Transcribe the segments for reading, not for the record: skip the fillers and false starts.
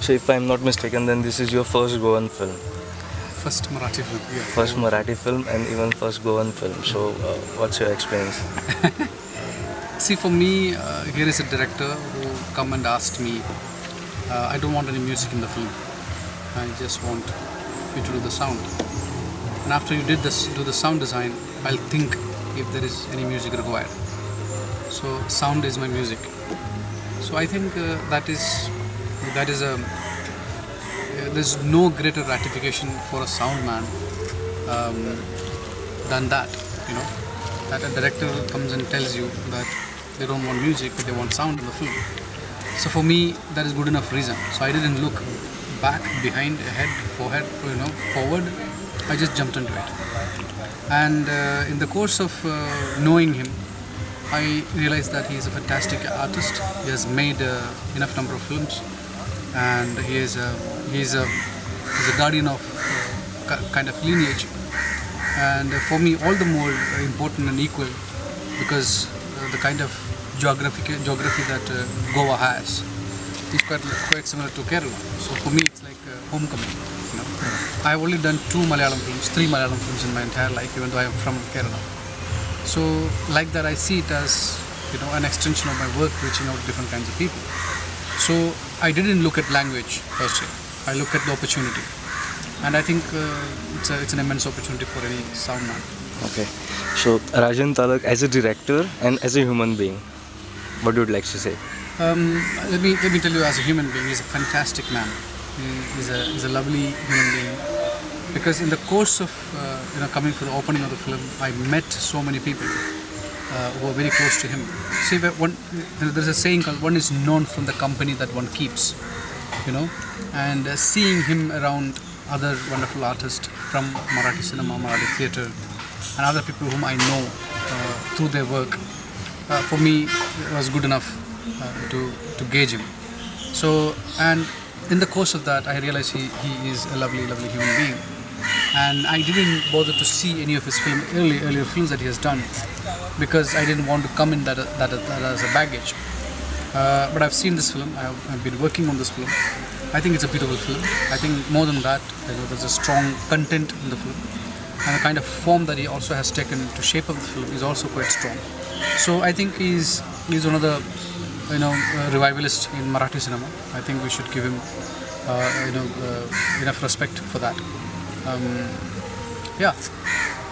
So if I'm not mistaken, then this is your first Goan film. First Marathi film. Yeah. First Marathi film and even first Goan film. So what's your experience? See, for me, here is a director who come and asked me, I don't want any music in the film. I just want you to do the sound. And after you do the sound design, I'll think if there is any music required. So sound is my music. So I think that is a there's no greater gratification for a sound man than that. You know, that a director comes and tells you that they don't want music, but they want sound in the film. So for me, that is good enough reason. So I didn't look back, behind, ahead, forward. I just jumped into it. And in the course of knowing him, I realized that he is a fantastic artist. He has made enough number of films, and he's a guardian of kind of lineage. And for me, all the more important and equal because the kind of geography that Goa has is quite similar to Kerala. So for me, it's like homecoming. You know, I've only done 3 Malayalam films in my entire life, even though I am from Kerala. So like that, I see it as an extension of my work, reaching out to different kinds of people. So I didn't look at language per se. I look at the opportunity, and I think it's an immense opportunity for any sound man. Okay. So Rajan Talak, as a director and as a human being, what would you like to say? Let me tell you, as a human being, he's a fantastic man. He's a lovely human being. Because in the course of coming for the opening of the film, I met so many people who are very close to him. See, there's a saying called "one is known from the company that one keeps," and seeing him around other wonderful artists from Marathi cinema, Marathi theatre, and other people whom I know through their work, for me it was good enough to gauge him. So, and in the course of that, I realized he is a lovely human being. And I didn't bother to see any of his earlier films that he has done, because I didn't want to come in that as a baggage. But I've seen this film. I've been working on this film. I think it's a beautiful film. I think more than that, there's a strong content in the film, and the kind of form that he also has taken to shape up the film is also quite strong. So I think he's one of the revivalists in Marathi cinema. I think we should give him enough respect for that. Yeah.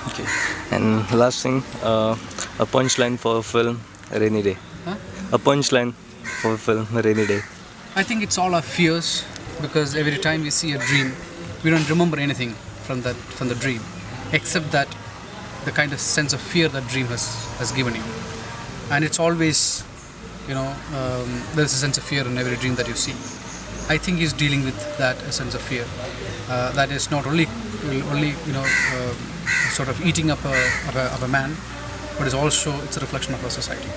Okay. And last thing, a punchline for a film, Rainy Day. Huh? A punchline for a film, Rainy Day. I think it's all our fears, because every time we see a dream, we don't remember anything from the dream, except that the kind of sense of fear that dream has given you. And it's always, there's a sense of fear in every dream that you see. I think he's dealing with that sense of fear. That is not only sort of eating up a man, but it's a reflection of our society.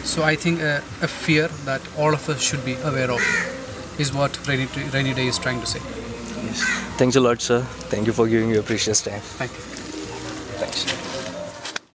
So I think a fear that all of us should be aware of is what Rainy Day is trying to say. Yes. Thanks a lot, sir. Thank you for giving your precious time. Thank you. Thanks.